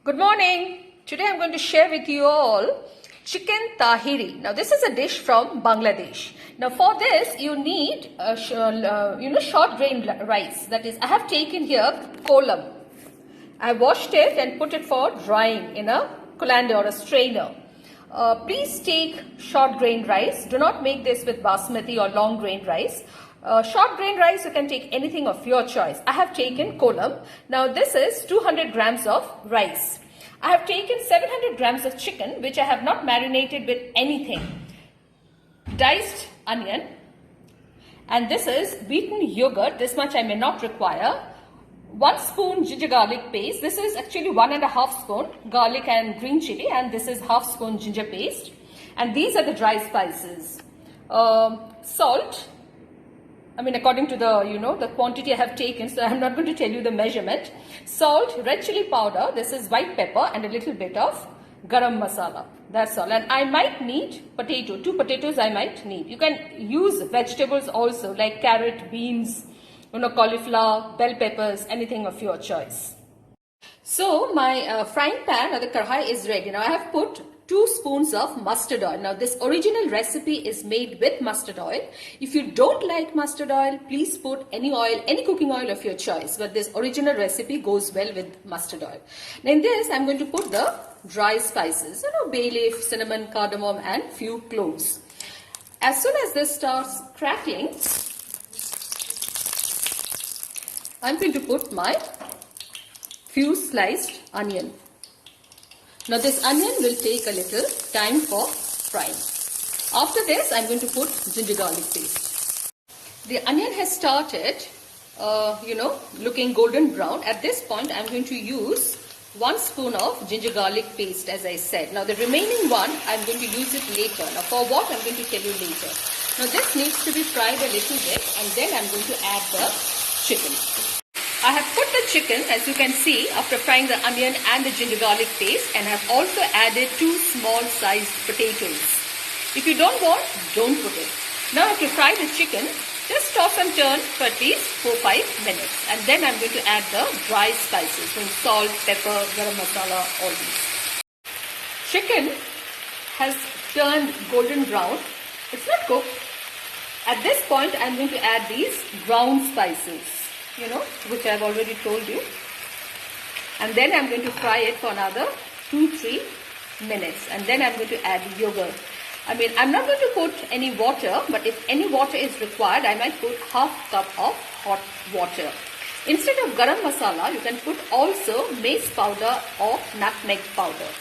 Good morning. Today I'm going to share with you all chicken tahiri. Now this is a dish from Bangladesh. Now for this you need short grain rice. That is, I have taken here kolam. I washed it and put it for drying in a colander or a strainer. Please take short grain rice. Do not make this with basmati or long grain rice. Short grain rice, you can take anything of your choice. I have taken kolam. Now this is 200 grams of rice. I have taken 700 grams of chicken, which I have not marinated with anything. Diced onion. And this is beaten yogurt. This much I may not require. 1 spoon ginger garlic paste. This is actually 1.5 spoon garlic and green chili, and this is half spoon ginger paste. And these are the dry spices. Salt. I mean, according to the quantity I have taken, so I'm not going to tell you the measurement. Salt, red chili powder, this is white pepper, and a little bit of garam masala. That's all. And I might need potato. 2 potatoes I might need. You can use vegetables also, like carrot, beans, cauliflower, bell peppers, anything of your choice. So my frying pan or the karhai is ready. Now I have put 2 spoons of mustard oil. Now this original recipe is made with mustard oil. If you don't like mustard oil, please put any oil, any cooking oil of your choice. But this original recipe goes well with mustard oil. Now in this, I'm going to put the dry spices, bay leaf, cinnamon, cardamom, and few cloves. As soon as this starts crackling, I'm going to put my few sliced onion. Now this onion will take a little time for frying. After this, I'm going to put ginger garlic paste. The onion has started, looking golden brown. At this point, I'm going to use 1 spoon of ginger garlic paste, as I said. Now the remaining one, I'm going to use it later. Now for what, I'm going to tell you later. Now this needs to be fried a little bit, and then I'm going to add the chicken. I have put the chicken, as you can see, after frying the onion and the ginger garlic paste, and have also added 2 small sized potatoes. If you don't want, don't put it. Now to fry the chicken, just toss and turn for at least 4-5 minutes. And then I'm going to add the dry spices, salt, pepper, garam masala, all these. Chicken has turned golden brown. It's not cooked. At this point, I'm going to add these brown spices, which I've already told you. And then I'm going to fry it for another 2-3 minutes. And then I'm going to add yogurt. I mean, I'm not going to put any water, but if any water is required, I might put half cup of hot water. Instead of garam masala, you can put also mace powder or nutmeg powder.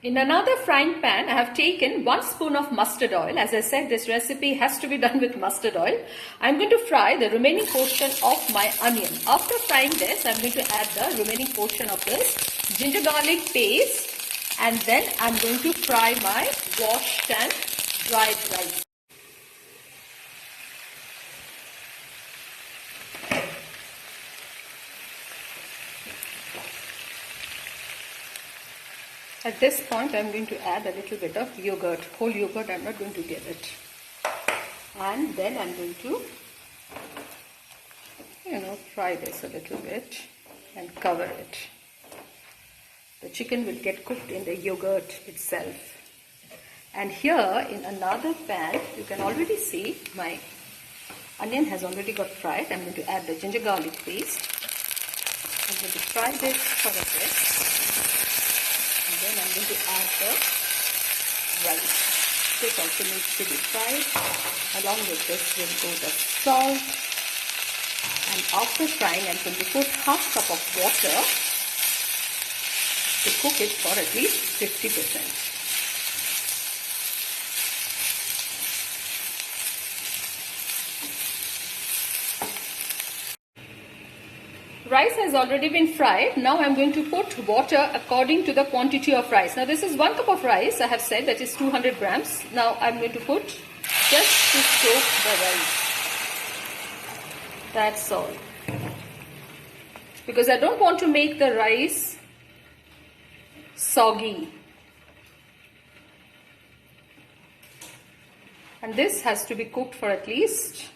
In another frying pan, I have taken 1 spoon of mustard oil. As I said, this recipe has to be done with mustard oil. I'm going to fry the remaining portion of my onion. After frying this, I'm going to add the remaining portion of this ginger garlic paste, and then I'm going to fry my washed and dried rice. At this point, I'm going to add a little bit of yogurt. Whole yogurt, I'm not going to give it. And then I'm going to, fry this a little bit and cover it. The chicken will get cooked in the yogurt itself. And here in another pan, you can already see my onion has already got fried. I'm going to add the ginger garlic paste. I'm going to fry this for a bit. Then I'm going to add the rice. This also needs to be fried. Along with this will go the salt. And after frying, I'm going to put half cup of water to cook it for at least 50%. Rice has already been fried. Now I'm going to put water according to the quantity of rice. Now this is 1 cup of rice. I have said that is 200 grams. Now I'm going to put just to soak the rice. That's all. Because I don't want to make the rice soggy. And this has to be cooked for at least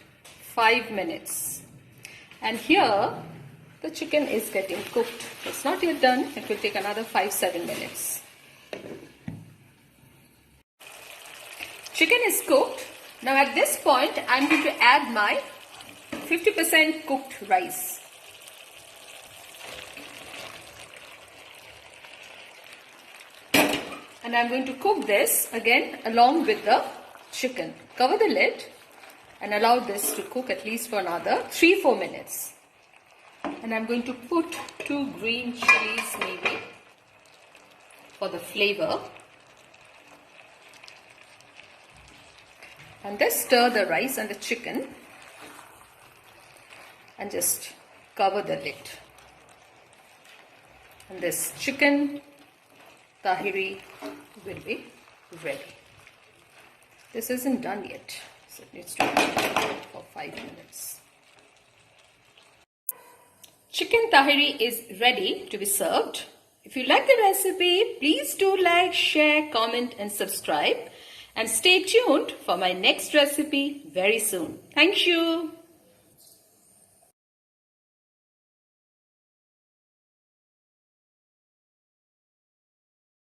5 minutes. And here The chicken is getting cooked. It's not yet done. It will take another 5-7 minutes. Chicken is cooked. Now at this point, I'm going to add my 50% cooked rice. And I'm going to cook this again along with the chicken. Cover the lid and allow this to cook at least for another 3-4 minutes. And I'm going to put 2 green chilies maybe for the flavor. And just stir the rice and the chicken and just cover the lid. And this chicken tahiri will be ready. This isn't done yet, so it needs to be for 5 minutes. Chicken tahiri is ready to be served. If you like the recipe, please do like, share, comment and subscribe. And stay tuned for my next recipe very soon. Thank you.